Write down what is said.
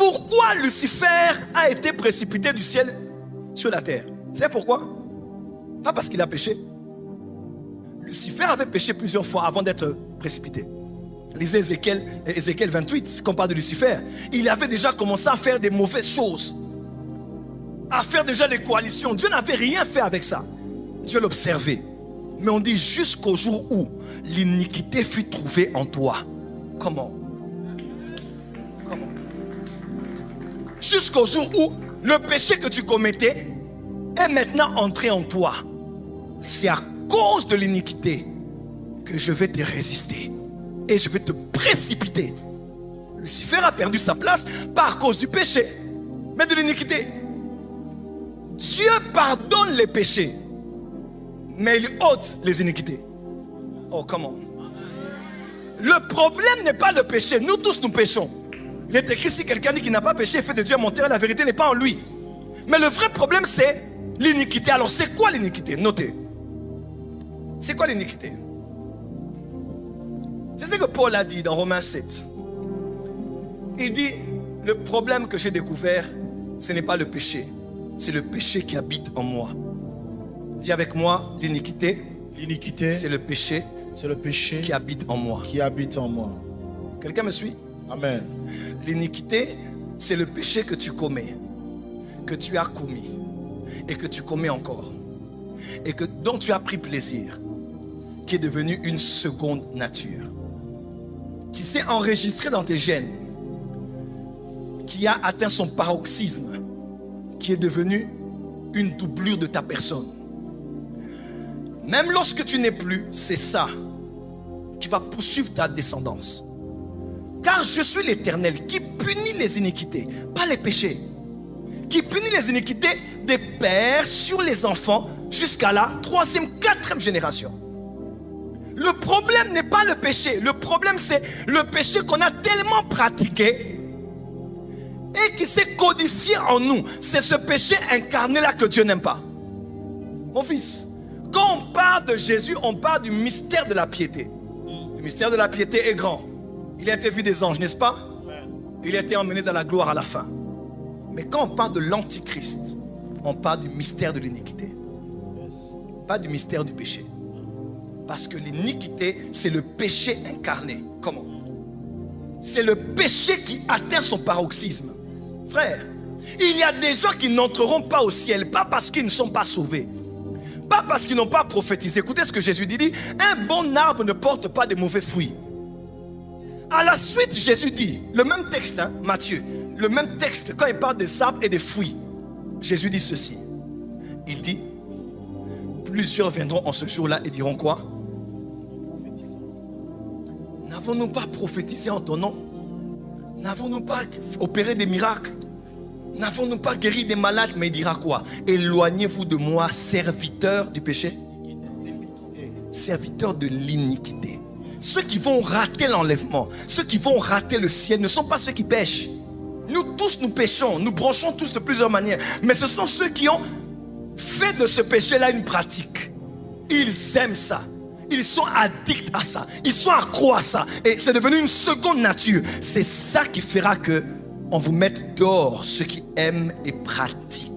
pourquoi Lucifer a été précipité du ciel sur la terre. Vous savez pourquoi? Pas parce qu'il a péché. Lucifer avait péché plusieurs fois avant d'être précipité. Lisez Ézéchiel 28, qu'on parle de Lucifer. Il avait déjà commencé à faire des mauvaises choses, à faire déjà des coalitions. Dieu n'avait rien fait avec ça. Dieu l'observait. Mais on dit jusqu'au jour où l'iniquité fut trouvée en toi. Comment? Jusqu'au jour où le péché que tu commettais est maintenant entré en toi. C'est à cause de l'iniquité que je vais te résister et je vais te précipiter. Lucifer a perdu sa place pas à cause du péché, mais de l'iniquité. Dieu pardonne les péchés, mais il ôte les iniquités. Oh, comment? Le problème n'est pas le péché. Nous tous nous péchons. Il est écrit, si quelqu'un dit qu'il n'a pas péché, il fait de Dieu un menteur, la vérité n'est pas en lui. Mais le vrai problème, c'est l'iniquité. Alors, c'est quoi l'iniquité? Notez. C'est quoi l'iniquité? C'est ce que Paul a dit dans Romains 7. Il dit, le problème que j'ai découvert, ce n'est pas le péché. C'est le péché qui habite en moi. Dis avec moi, l'iniquité. L'iniquité, C'est le péché. c'est le péché Qui habite en moi. qui habite en moi. Quelqu'un me suit? Amen. L'iniquité, c'est le péché que tu commets, que tu as commis et que tu commets encore, et dont tu as pris plaisir, qui est devenu une seconde nature, qui s'est enregistré dans tes gènes, qui a atteint son paroxysme, qui est devenu une doublure de ta personne. Même lorsque tu n'es plus, c'est ça qui va poursuivre ta descendance. Car je suis l'Éternel qui punit les iniquités, pas les péchés. Qui punit les iniquités des pères sur les enfants jusqu'à la 3e, 4e génération. Le problème n'est pas le péché. Le problème, c'est le péché qu'on a tellement pratiqué et qui s'est codifié en nous. C'est ce péché incarné-là que Dieu n'aime pas. Mon fils, quand on parle de Jésus, on parle du mystère de la piété. Le mystère de la piété est grand. Il a été vu des anges, n'est-ce pas? Il a été emmené dans la gloire à la fin. Mais quand on parle de l'antichrist, on parle du mystère de l'iniquité. Pas du mystère du péché. Parce que l'iniquité, c'est le péché incarné. Comment? C'est le péché qui atteint son paroxysme. Frère, il y a des gens qui n'entreront pas au ciel, pas parce qu'ils ne sont pas sauvés, pas parce qu'ils n'ont pas prophétisé. Écoutez ce que Jésus dit, un bon arbre ne porte pas de mauvais fruits. À la suite, Jésus dit, le même texte, Matthieu, le même texte, quand il parle des arbres et des fruits, Jésus dit ceci. Il dit, plusieurs viendront en ce jour-là et diront quoi? N'avons-nous pas prophétisé en ton nom? N'avons-nous pas opéré des miracles? N'avons-nous pas guéri des malades? Mais il dira quoi? Éloignez-vous de moi, serviteurs du péché, serviteurs de l'iniquité. Ceux qui vont rater l'enlèvement, ceux qui vont rater le ciel ne sont pas ceux qui pêchent. Nous tous nous péchons, nous branchons tous de plusieurs manières. Mais ce sont ceux qui ont fait de ce péché-là une pratique. Ils aiment ça. Ils sont addicts à ça. Ils sont accros à ça. Et c'est devenu une seconde nature. C'est ça qui fera que on vous mette dehors ceux qui aiment et pratiquent